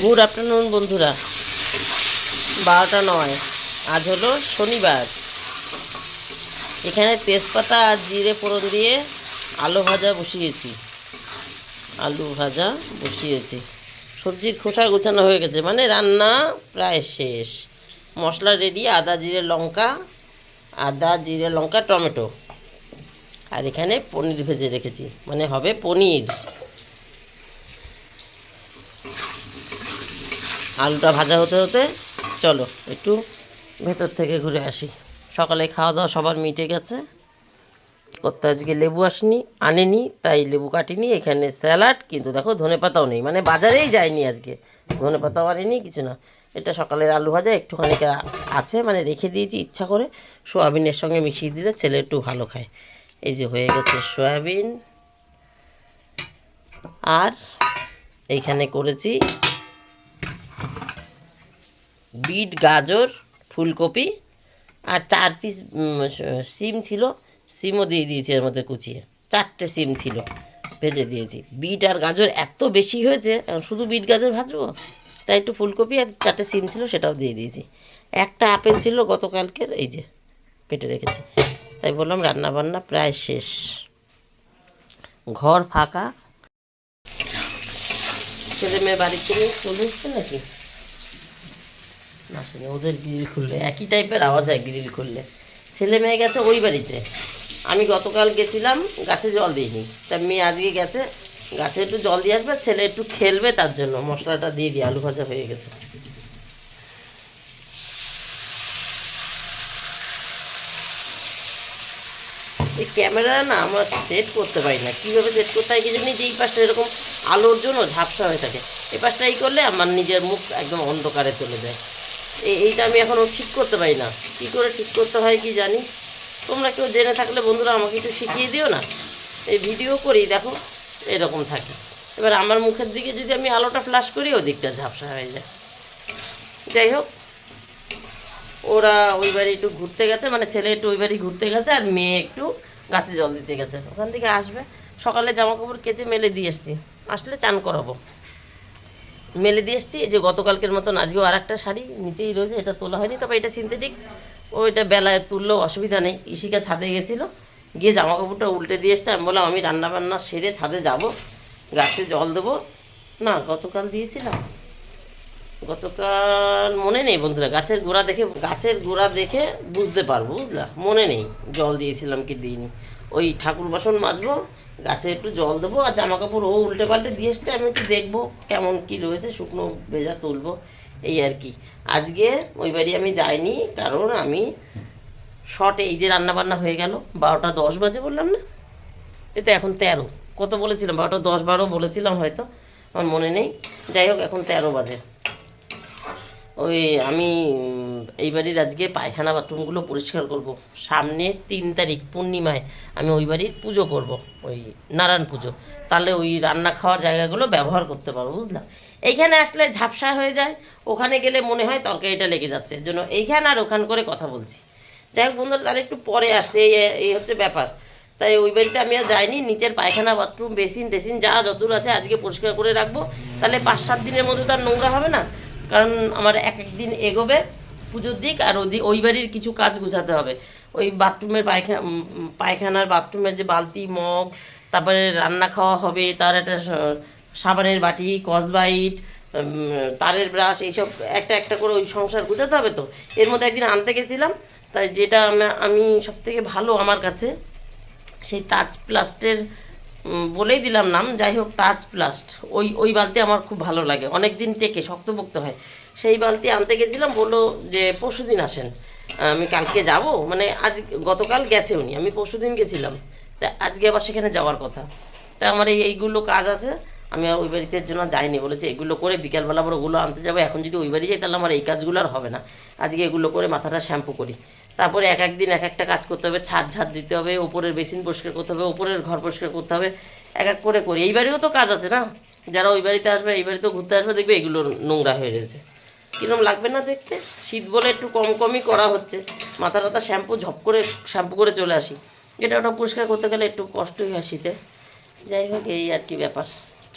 Good afternoon বন্ধুরা, 12টা 9। আজ হলো শনিবার। এখানে তেজপাতা আর জিরে ফোড়ন দিয়ে আলু ভাজা বসিয়েছি। সবজির খোসা গোছানো হয়ে গেছে, মানে রান্না প্রায় শেষ। মশলা রেডি, আদা জিরে লঙ্কা টমেটো। আর এখানে পনির ভেজে রেখেছি, মানে হবে পনির। আলুটা ভাজা হতে হতে চলো একটু ভেতর থেকে ঘুরে আসি। সকালে খাওয়া দাওয়া সবার মিটে গেছে। করতে আজকে লেবু আনেনি, তাই লেবু কাটিনি। এখানে স্যালাড, কিন্তু দেখো ধনেপাতাও নেই, মানে বাজারেই যায়নি আজকে। ধনেপাতাও আনেনি, কিছু না। এটা সকালের আলু ভাজা একটুখানি আছে, মানে রেখে দিয়েছি ইচ্ছা করে। সোয়াবিনের সঙ্গে মিশিয়ে দিলে ছেলে একটু ভালো খায়। এই যে হয়ে গেছে সোয়াবিন। আর এইখানে করেছি বিট গাজর ফুলকপি, আর 4 পিস সিম ছিল, সিমও দিয়ে দিয়েছি এর মধ্যে কুচিয়ে। 4টে সিম ছিল, ভেজে দিয়েছি। বিট আর গাজর এত বেশি হয়েছে, শুধু বিট গাজর ভাজবো, তাই একটু ফুলকপি আর 4টে সিম ছিল সেটাও দিয়ে দিয়েছি। একটা আপেল ছিল গতকালকের, এই যে কেটে রেখেছি। তাই বললাম রান্না বান্না প্রায় শেষ, ঘর ফাঁকা। ছেলে মেয়ে বাড়িতে নিয়ে চলে এসছে নাকি না, শুনে ওদের গ্রিল খুললে একই টাইপের আওয়াজ হয়। গ্রিল খুললে ছেলে মেয়ে গেছে ওই বাড়িতে। আমি গতকাল গেছিলাম, গাছে জল দিইনি, তা মেয়ে আজকে গেছে, গাছে একটু জল দিয়ে আসবে, ছেলে একটু খেলবে, তার জন্য মশলাটা দিয়ে দিই। আলু ভাজা হয়ে গেছে। এই ক্যামেরা না আমার সেট করতে পারি না, কীভাবে সেট করতে হয় কি জানি। যে এই পাশটা এরকম আলোর জন্য ঝাপসা হয়ে থাকে, এই পাশটা এই করলে আমার নিজের মুখ একদম অন্ধকারে চলে যায়। এইটা আমি এখনও ঠিক করতে পারি না, কী করে ঠিক করতে হয় কি জানি। তোমরা কেউ জেনে থাকলে বন্ধুরা আমাকে একটু শিখিয়ে দিও না। এই ভিডিও করি দেখো এরকম থাকে। এবার আমার মুখের দিকে যদি আমি আলোটা ফ্ল্যাশ করি, ওদিকটা ঝাপসা হয়ে যায়। যাই হোক, ওরা ওই বাড়ি একটু ঘুরতে গেছে, মানে ছেলে একটু ওই বাড়ি ঘুরতে গেছে, আর মেয়ে একটু গাছে জল দিতে গেছে। ওখান থেকে আসবে। সকালে জামা কাপড় কেচে মেলে দিয়ে এসছি, আসলে চান করাবো। মেলে দিয়ে এসছি। এই যে গতকালকের মতন আজকেও আর একটা শাড়ি নিচেই রয়েছে, এটা তোলা হয়নি, তবে এটা সিনথেটিক। ওইটা বেলায় তুললেও অসুবিধা নেই। ইশিকা ছাদে গেছিলো, গিয়ে জামা কাপড়টা উল্টে দিয়ে এসছে। আমি বললাম আমি রান্নাবান্না সেরে ছাদে যাব, গাছে জল দেবো। না, গতকাল দিয়েছিলাম, গতকাল মনে নেই বন্ধুরা। গাছের গোড়া দেখে বুঝতে পারবো, বুঝলা, মনে নেই জল দিয়েছিলাম কি দিইনি। ওই ঠাকুর বাসন মাজবো, গাছে একটু জল দেবো, আর জামা কাপড় ও উল্টে পাল্টে দিয়ে এসছে। আমি একটু দেখবো কেমন কি রয়েছে, শুকনো ভেজা তুলবো, এই আর কি। আজকে ওই বাড়ি আমি যাইনি, কারণ আমি শর্টে এই যে রান্নাবান্না হয়ে গেল। 12টা 10 বাজে বললাম না, এতে এখন 13। কত বলেছিলাম? 12টা 10 12 বলেছিলাম হয়তো, আমার মনে নেই। যাই হোক, এখন 13 বাজে। ওই আমি এই বাড়ির আজকে পায়খানা বাথরুমগুলো পরিষ্কার করব। সামনে 3 তারিখ পূর্ণিমায় আমি ওই বাড়ির পুজো করব, ওই নারায়ণ পুজো। তাহলে ওই রান্না খাওয়ার জায়গাগুলো ব্যবহার করতে পারবো, বুঝলাম। এইখানে আসলে ঝাপসা হয়ে যায়, ওখানে গেলে মনে হয় তরকারিটা লেগে যাচ্ছে, এর জন্য এইখানে আর ওখান করে কথা বলছি। যাই হোক বন্ধুরা, তাহলে একটু পরে আসছে, এই হচ্ছে ব্যাপার। তাই ওই বাড়িতে আমি আর যাইনি। নিচের পায়খানা বাথরুম বেসিন টেসিন যা যতদূর আছে আজকে পরিষ্কার করে রাখবো। তাহলে 5-7 দিনের মধ্যে তার নোংরা হবে না, কারণ আমার এক একদিন এগোবে পুজোর দিক। আর ওই বাড়ির কিছু কাজ গুছাতে হবে। ওই বাথরুমের পায়খানার বাথরুমের যে বালতি মগ, তারপরে রান্না খাওয়া হবে, তার একটা সাবানের বাটি, কসবাইট, তারের ব্রাশ, এইসব একটা একটা করে ওই সংসার গুছাতে হবে। তো এর মধ্যে একদিন আনতে গেছিলাম, তাই যেটা আমি সবথেকে ভালো আমার কাছে সেই তাজ প্লাস্টের, বলেই দিলাম নাম, যাই হোক তাজ প্লাস্ট। ওই বালতি আমার খুব ভালো লাগে, অনেক দিন টেকে, শক্তপোক্ত হয়। সেই বালতি আনতে গেছিলাম, বললো যে পরশুদিন আসেন। আমি কালকে যাব, মানে গতকাল গেছে উনি, আমি পরশুদিন গেছিলাম, তা আজকে আবার সেখানে যাওয়ার কথা। তা আমার এইগুলো কাজ আছে, আমি ওই বাড়িতে জন্য যাইনি। বলেছে এগুলো করে বিকালবেলা আবার ওগুলো আনতে যাবো। এখন যদি ওই বাড়ি যাই তাহলে আমার এই কাজগুলো আর হবে না। আজকে এগুলো করে মাথাটা শ্যাম্পু করি, তারপরে এক একদিন এক একটা কাজ করতে হবে। ঝাড় দিতে হবে, ওপরের বেসিন পরিষ্কার করতে হবে, ওপরের ঘর পরিষ্কার করতে হবে, এক এক করে করি। এই বাড়িও তো কাজ আছে না, যারা ওই বাড়িতে আসবে, এই বাড়িতেও ঘুরতে আসবে, দেখবে এগুলো নোংরা হয়ে রয়েছে। কীরকম লাগবে না দেখতে? শীত বলে একটু কমই করা হচ্ছে। মাথা টাথা ঝপ করে শ্যাম্পু করে চলে আসি। এটা ওটা পরিষ্কার করতে গেলে একটু কষ্টই হয় শীতে। যাই হোক, এই আর কি ব্যাপার।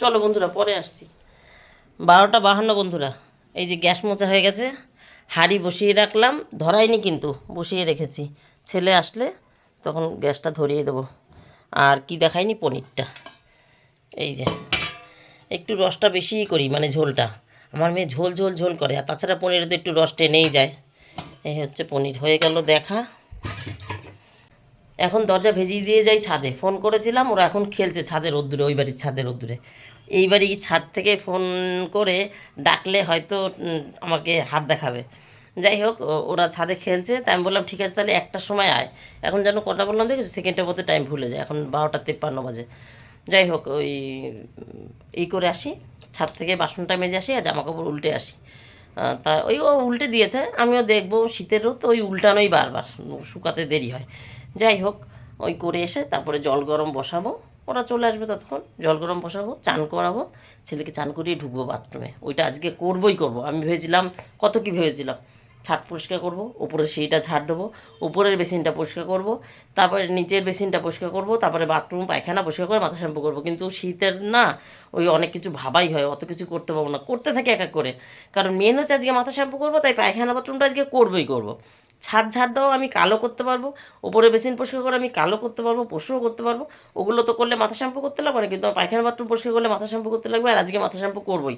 চলো বন্ধুরা, পরে আসছি। 12:52 বন্ধুরা, এই যে গ্যাস মোচা হয়ে গেছে, হাঁড়ি বসিয়ে রাখলাম, ধরাইনি কিন্তু বসিয়ে রেখেছি, ছেলে আসলে তখন গ্যাসটা ধরিয়ে দেবো। আর কি দেখাইনি, পনিরটা এই যে একটু রসটা বেশিই করি, মানে ঝোলটা, আমার মেয়ে ঝোল ঝোল ঝোল করে, আর তাছাড়া পনিরে তো একটু রস টেনেই যায়। এই হচ্ছে পনির হয়ে গেল দেখা। এখন দরজা ভেজিয়ে দিয়ে যাই ছাদে, ফোন করেছিলাম, ওরা এখন খেলছে ছাদের রোদ্দুরে, ওই বাড়ির ছাদের রোদ্দুরে। এই বাড়ি ছাদ থেকে ফোন করে ডাকলে হয়তো আমাকে হাত দেখাবে। যাই হোক, ওরা ছাদে খেলছে, তাই আমি বললাম ঠিক আছে তাহলে 1টার সময় আয়। এখন যেন কটা বললাম দেখেছো, সেকেন্ডের মধ্যে টাইম ভুলে যায়, এখন 12:53 বাজে। যাই হোক, ওই এই করে আসি, ছাদ থেকে বাসনটা মেজে আসি আর জামাকাপড় উল্টে আসি। তা ওই ও উল্টে দিয়েছে, আমিও দেখবো, শীতের রোদ তো ওই উল্টানোই বারবার, শুকাতে দেরি হয়। যাই হোক, ওই করে এসে তারপরে জল গরম বসাবো, ওরা চলে আসবে ততক্ষণ, জল গরম বসাবো, চান করাবো, ছেলেকে চান করিয়ে ঢুকবো বাথরুমে। ওইটা আজকে করবোই করবো, আমি ভেবেছিলাম কত কী ভেবেছিলাম, ছাদ পরিষ্কার করবো, উপরে সেইটা ঝাড় দেবো, উপরের বেসিনটা পরিষ্কার করবো, তারপরে নিচের বেসিনটা পরিষ্কার করবো, তারপরে বাথরুম পায়খানা পরিষ্কার করে মাথা শ্যাম্পু করবো। কিন্তু শীতের না, ওই অনেক কিছু ভাবাই হয়, অত কিছু করতে পারবো না, করতে থাকি এক এক করে। কারণ মেন হচ্ছে আজকে মাথা শ্যাম্পু করবো, তাই পায়খানা বাথরুমটা আজকে করবোই করবো। ছাদ ঝাড় দেওয়া আমি কালো করতে পারবো, ওপরে বেসিন পরিষ্কার করে আমি কালো করতে পারবো, পশুও করতে পারবো। ওগুলো তো করলে মাথা শ্যাম্পু করতে লাগবে না, কিন্তু আমার পায়খানা বাথরুম পরিষ্কার করলে মাথা শ্যাম্পু করতে লাগবে, আর আজকে মাথা শ্যাম্পু করবোই।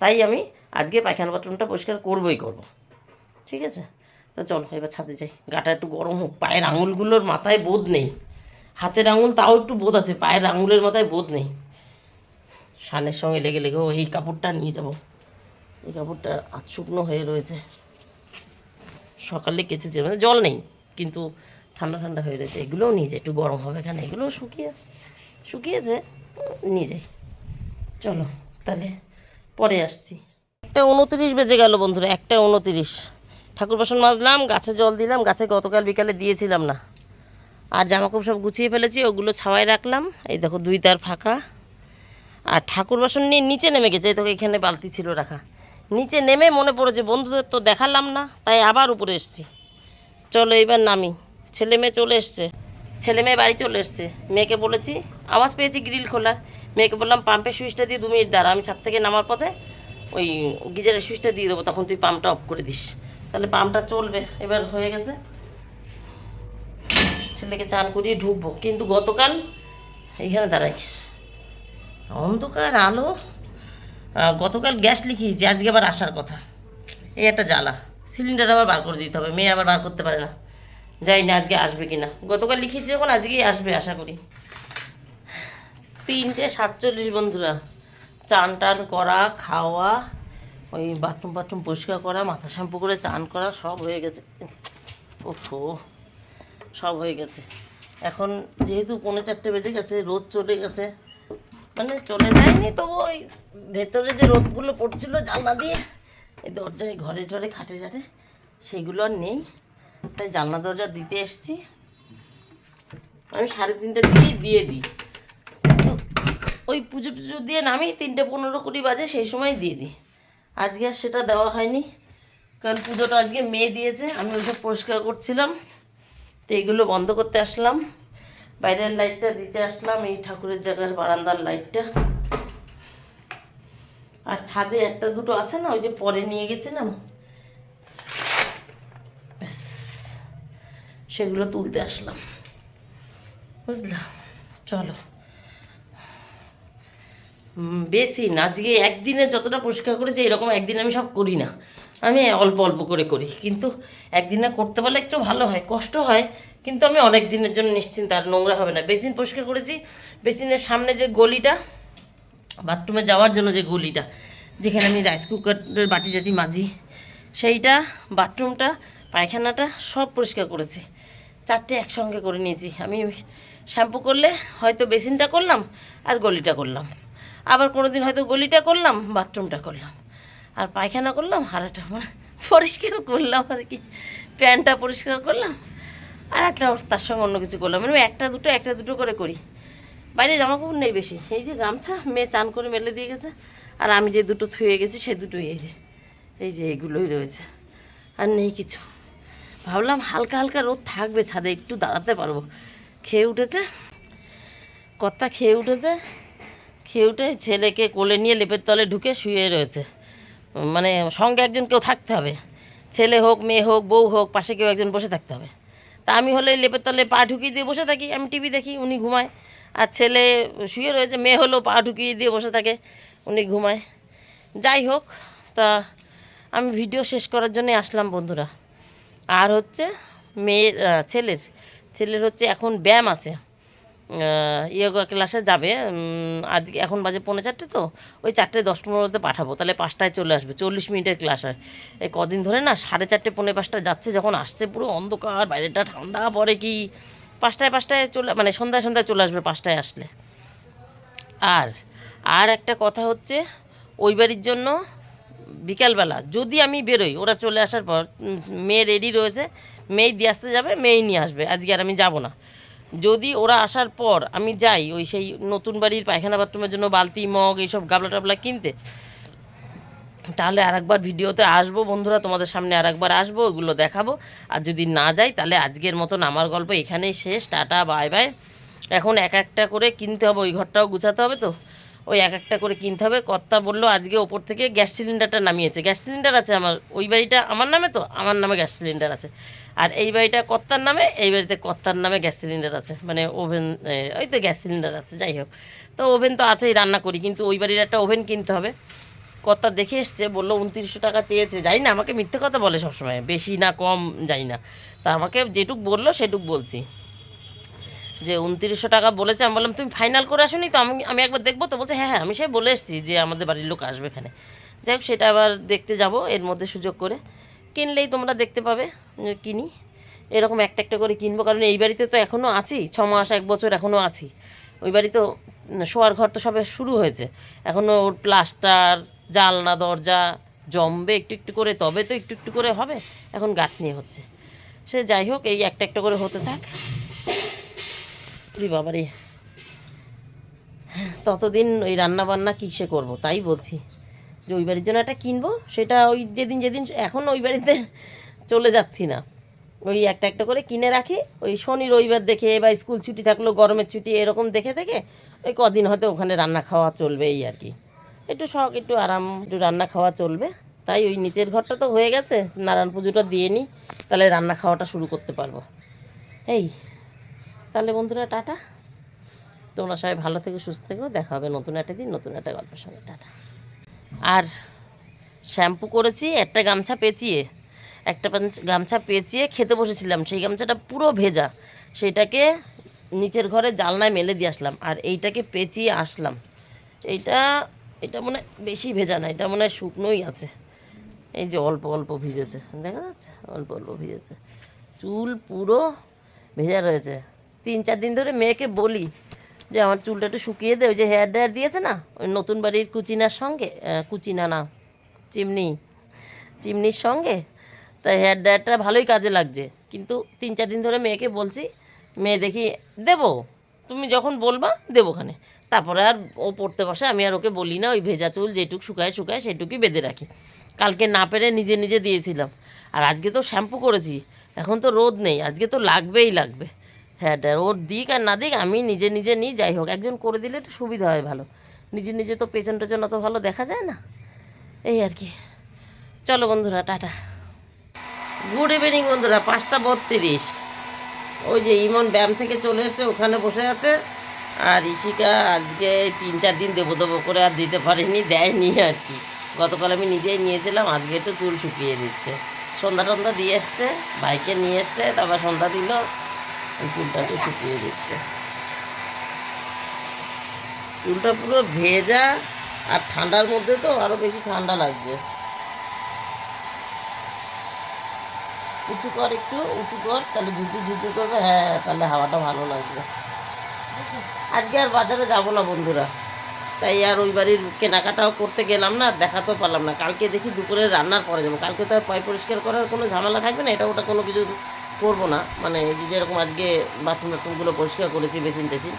তাই আমি আজকে পায়খানা বাথরুমটা পরিষ্কার করবোই করবো। ঠিক আছে, তো চলো এবার ছাদে যাই, গাটা একটু গরম হোক। পায়ের আঙুলগুলোর মাথায় বোধ নেই, হাতের আঙুল তাও একটু বোধ আছে, পায়ের আঙুলের মাথায় বোধ নেই। সানের সঙ্গে লেগে লেগেও এই কাপড়টা নিয়ে যাব, এই কাপড়টা আধ শুকনো হয়ে রয়েছে, সকালে কেচেছে, মানে জল নেই কিন্তু ঠান্ডা ঠান্ডা হয়ে রয়েছে। এগুলোও নিয়ে যাই, একটু গরম হবে, এখানে এগুলোও শুকিয়েছে, নিয়ে যাই। চলো তাহলে পরে আসছি। 1:29 বেজে গেল বন্ধুরা, 1:29। ঠাকুর বাসন মাজলাম, গাছে জল দিলাম, গাছে গতকাল বিকালে দিয়েছিলাম না। আর জামাকাপড় সব গুছিয়ে ফেলেছি, ওগুলো ছাওয়ায় রাখলাম, এই দেখো 2 তার ফাঁকা। আর ঠাকুর বাসন নিয়ে নিচে নেমে গেছে, এই দেখো এখানে বালতি ছিল রাখা, নিচে নেমে মনে পড়েছে বন্ধুদের তো দেখালাম না, তাই আবার উপরে এসেছি। চলো এবার নামি, ছেলে মেয়ে চলে এসছে, ছেলে মেয়ে বাড়ি চলে এসছে। মেয়েকে বলেছি, আওয়াজ পেয়েছি গ্রিল খোলার, মেয়েকে বললাম পাম্পের সুইচটা দিয়ে 2 মিনিট দাঁড়া, আমি ছাদ থেকে নামার পথে ওই গিজারের সুইচটা দিয়ে দেবো, তখন তুই পাম্পটা অফ করে দিস, তাহলে পাম্পটা চলবে। এবার হয়ে গেছে, ছেলেকে চান করিয়ে ঢুকবো। কিন্তু গতকাল এইখানে দাঁড়াই, অন্ধকার আলো, গতকাল গ্যাস লিখিয়েছি, আজকে আবার আসার কথা, এই একটা জ্বালা। সিলিন্ডার আবার বার করে দিতে হবে, মেয়ে আবার বার করতে পারে না, যাই না আজকে আসবে কি না। গতকাল লিখিয়েছি যখন, আজকেই আসবে আশা করি। 3:47 বন্ধুরা, চান টান করা, খাওয়া, ওই বাথরুম পরিষ্কার করা, মাথা শ্যাম্পু করে চান করা, সব হয়ে গেছে। ওফো, সব হয়ে গেছে। এখন যেহেতু 3:45 বেজে গেছে, রোদ চলে গেছে, মানে চলে যায়নি, তো ওই ভেতরে যে রোদগুলো পড়ছিল জানলা দিয়ে, এই দরজায় ঘরে টরে খাটে টাটে সেইগুলো আর নেই, তাই জানলা দরজা দিতে এসছি। আমি 3:30টার দিকেই দিয়ে দিই, কিন্তু ওই পুজো দিয়ে নামি 3:15-20 বাজে, সেই সময় দিয়ে দিই। আজকে আর সেটা দেওয়া হয়নি, কারণ পুজোটা আজকে মেয়ে দিয়েছে, আমি ওইসব পরিষ্কার করছিলাম, তো এইগুলো বন্ধ করতে আসলাম, বাইরের লাইটটা দিতে আসলাম, এই ঠাকুরের জায়গার বারান্দার লাইটটা। আর ছাদে 1-2 আছে না, ওই যে পরে নিয়ে গেছিলাম, ব্যাস সেগুলো তুলতে আসলাম, বুঝলাম। চলো, বেশি না, আজকে একদিনে যতটা পরিষ্কার করেছি এরকম একদিন আমি সব করি না, আমি অল্প অল্প করে করি, কিন্তু একদিনে করতে পারলে একটু ভালো হয়, কষ্ট হয়, কিন্তু আমি অনেক দিনের জন্য নিশ্চিন্ত, আর নোংরা হবে না। বেসিন পরিষ্কার করেছি, বেসিনের সামনে যে গলিটা, বাথরুমে যাওয়ার জন্য যে গলিটা, যেখানে আমি রাইস কুকারের বাটি টাটি মাজি, সেইটা, বাথরুমটা, পায়খানাটা সব পরিষ্কার করেছি, 4টে একসঙ্গে করে নিয়েছি। আমি শ্যাম্পু করলে হয়তো বেসিনটা করলাম আর গলিটা করলাম, আবার কোনো দিন হয়তো গলিটা করলাম, বাথরুমটা করলাম, আর পায়খানা করলাম, আর একটা মানে পরিষ্কার করলাম আর কি, প্যান্টটা পরিষ্কার করলাম, আর একটা তার সঙ্গে অন্য কিছু করলাম, মানে একটা দুটো করে করি। বাইরে জামা কাপড় নেই বেশি, এই যে গামছা মেয়ে চান করে মেলে দিয়ে গেছে, আর আমি যে দুটো থুয়ে গেছি সে দুটোই এই যে এইগুলোই রয়েছে, আর নেই কিছু। ভাবলাম হালকা হালকা রোদ থাকবে, ছাদে একটু দাঁড়াতে পারবো। খেয়ে উঠেছে, কর্তা খেয়ে উঠেছে, খেয়ে উঠে ছেলেকে কোলে নিয়ে লেপের তলে ঢুকে শুয়ে রয়েছে। মানে সঙ্গে একজন কেউ থাকতে হবে, ছেলে হোক মেয়ে হোক বউ হোক, পাশে কেউ একজন বসে থাকতে হবে। তা আমি হলে লেপের তলে পা ঢুকিয়ে দিয়ে বসে থাকি, আমি টিভি দেখি, উনি ঘুমায়। আর ছেলে শুয়ে রয়েছে, মেয়ে হলেও পা ঢুকিয়ে দিয়ে বসে থাকে, উনি ঘুমায়। যাই হোক, তা আমি ভিডিও শেষ করার জন্যে আসলাম বন্ধুরা। আর হচ্ছে মেয়ের ছেলের হচ্ছে এখন ব্যায়াম আছে, ইয়োগা ক্লাসে যাবে। আজকে এখন বাজে 4:45, তো ওই 4:10-15 পাঠাবো, তাহলে 5টায় চলে আসবে। 40 মিনিটের ক্লাস হয়। এই কদিন ধরে না 4:30 4:45 যাচ্ছে, যখন আসছে পুরো অন্ধকার, বাইরেটা ঠান্ডা পড়ে কি 5টায় চলে, মানে সন্ধ্যায় চলে আসবে 5টায় আসলে। আর আর একটা কথা হচ্ছে, ওই বাড়ির জন্য বিকালবেলা যদি আমি বেরোই, ওরা চলে আসার পর মেয়ে রেডি রয়েছে, মেয়ে দিয়ে আসতে যাবে, মেয়ে নিয়ে আসবে। আজকে আর আমি যাব না। যদি ওরা আসার পর আমি যাই ওই সেই নতুন বাড়ির পায়খানা বাথরুমের জন্য বালতি মগ এইসব গাবলা টাবলা কিনতে, তাহলে আরেকবার ভিডিওতে আসবো বন্ধুরা, তোমাদের সামনে আরেকবার আসবো, ওগুলো দেখাবো। আর যদি না যাই তাহলে আজকের মতন আমার গল্প এখানেই শেষ। Tata, bye bye. এখন এক একটা করে কিনতে হবে, ওই ঘরটাও গুছাতে হবে, তো ওই এক একটা করে কিনতে হবে। কর্তা বললো আজকে ওপর থেকে গ্যাস সিলিন্ডারটা নামিয়েছে। গ্যাস সিলিন্ডার আছে আমার, ওই বাড়িটা আমার নামে, তো আমার নামে গ্যাস সিলিন্ডার আছে। আর এই বাড়িটা কর্তার নামে, এই বাড়িতে কর্তার নামে গ্যাস সিলিন্ডার আছে, মানে ওভেন, ওই তো গ্যাস সিলিন্ডার আছে। যাই হোক, তো ওভেন তো আছেই, রান্না করি, কিন্তু ওই বাড়ির একটা ওভেন কিনতে হবে। কর্তা দেখে এসছে, বললো 2900 টাকা চেয়েছে। যাই না, আমাকে মিথ্যে কথা বলে সবসময়, বেশি না কম যাই না। তা আমাকে যেটুক বললো সেটুক বলছি, যে 2900 টাকা বলেছে। আমি বললাম তুমি ফাইনাল করে আসোনি তো, আমি একবার দেখবো তো। বলছে হ্যাঁ আমি সে বলে এসেছি যে আমাদের বাড়ির লোক আসবে এখানে। যাই হোক, সেটা আবার দেখতে যাব এর মধ্যে সুযোগ করে। কিনলেই তোমরা দেখতে পাবে কিনি। এরকম একটা একটা করে কিনবো, কারণ এই বাড়িতে তো এখনও আছি, 6 মাস 1 বছর এখনও আছি। ওই বাড়ি তো শোয়ার ঘর তো সবে শুরু হয়েছে, এখনও ওর প্লাস্টার, জানলা দরজা জমবে একটু একটু করে, তবে তো একটু একটু করে হবে, এখন গাঁথনি হচ্ছে। সে যাই হোক, এই একটা একটা করে হতে থাক। বাবারে, ততদিন ওই রান্না বান্না কিসে করবো, তাই বলছি যে ওই বাড়ির জন্য একটা কিনবো। সেটা ওই যেদিন এখন ওই বাড়িতে চলে যাচ্ছি না, ওই একটা একটা করে কিনে রাখি। ওই শনি রবিবার দেখে বা স্কুল ছুটি থাকলো, গরমের ছুটি, এরকম দেখে দেখে ওই কদিন হয়তো ওখানে রান্না খাওয়া চলবে, এই আর কি। একটু শখ, একটু আরাম, একটু রান্না খাওয়া চলবে। তাই ওই নিচের ঘরটা তো হয়ে গেছে, নারায়ণ পুজোটা দিয়ে নিই, তাহলে রান্না খাওয়াটা শুরু করতে পারবো। এই তাহলে বন্ধুরা, টাটা। তোমরা সবাই ভালো থেকো, সুস্থ থেকো। দেখা হবে নতুন একটা দিন, নতুন একটা গল্পের সঙ্গে। টাটা। আর শ্যাম্পু করেছি, একটা গামছা পেঁচিয়ে, গামছা পেঁচিয়ে খেতে বসেছিলাম, সেই গামছাটা পুরো ভেজা, সেটাকে নিচের ঘরে জানলায় মেলে দিয়ে আসলাম। আর এইটাকে পেঁচিয়ে আসলাম, এইটা এটা মনে হয় বেশি ভেজা না, এটা মনে হয় শুকনোই আছে। এই যে অল্প অল্প ভিজেছে, দেখা যাচ্ছে, অল্প অল্প ভিজেছে, চুল পুরো ভেজা রয়েছে। 3-4 দিন ধরে মেয়েকে বলি যে আমার চুলটা একটু শুকিয়ে দে, ওই যে হেয়ার ড্রায়ার দিয়েছে না ওই নতুন বাড়ির কুচিনার সঙ্গে, কুচিনা না চিমনির সঙ্গে, তাই হেয়ার ড্রায়ারটা ভালোই কাজে লাগছে। কিন্তু 3-4 দিন ধরে মেয়েকে বলছি, মেয়ে দেখি দেবো, তুমি যখন বলবা দেবোখানে। তারপরে আর ও পড়তে বসে, আমি আর ওকে বলি না। ওই ভেজা চুল যেটুক শুকায় সেটুকুই বেঁধে রাখি। কালকে না পেরে নিজে নিজে দিয়েছিলাম। আর আজকে তো শ্যাম্পু করেছি, এখন তো রোদ নেই, আজকে তো লাগবে। হ্যাঁ, ওর দিক আর না দিক আমি নিজে নিজে নিই। যাই হোক, একজন করে দিলে একটু সুবিধা হয়, ভালো। নিজে নিজে তো পেছন অত ভালো দেখা যায় না, এই আর কি। চলো বন্ধুরা, টাটা। গুড ইভিনিং বন্ধুরা, 5:32। ওই যে ইমন ব্যায়াম থেকে চলে এসছে, ওখানে বসে আছে। আর ইশিকা আজকে 3-4 দিন দেবো করে আর দিতে পারিনি, দেয়নি আর কি। গতকাল আমি নিজেই নিয়েছিলাম, আজকে একটু চুল শুকিয়ে দিচ্ছে। সন্ধ্যা দিয়ে এসছে, বাইকে নিয়ে এসছে, তারপর সন্ধ্যা দিল, চুলটা একটু শুকিয়ে দিচ্ছে। চুলটা পুরো ভেজা, আর ঠান্ডার মধ্যে তো আরও বেশি ঠান্ডা লাগছে। উঁচু কর, একটু উঁচু কর, তাহলে ঝুঁচু করবে। হ্যাঁ, তাহলে হাওয়াটা ভালো লাগবে। আজকে আর বাজারে যাব না বন্ধুরা, তাই আর ওই বাড়ির কেনাকাটাও করতে গেলাম না, দেখাতেও পারলাম না। কালকে দেখি দুপুরে রান্নার পরে যাবো। কালকে তো আর পাই পরিষ্কার করার কোনো ঝামেলা থাকবে না, এটা ওটা কোনো কিছু করবো না। মানে যেরকম আজকে বাথরুমগুলো পরিষ্কার করেছি, বেসিন টেসিন,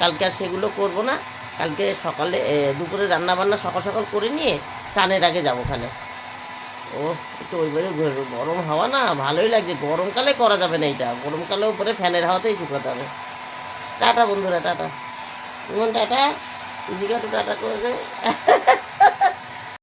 কালকে আর সেগুলো করবো না। কালকে সকালে দুপুরে রান্নাবান্না সকাল করে নিয়ে চানের আগে যাবো ওখানে। ও একটু ওই বাড়ি গরম হাওয়া না, ভালোই লাগছে। গরমকালে করা যাবে না এইটা, গরমকালে উপরে ফ্যানের হাওয়াতেই শুকাতে হবে। টাটা বন্ধুরা, টাটা। টাটা। পিসিকে একটু টাটা করে দেবে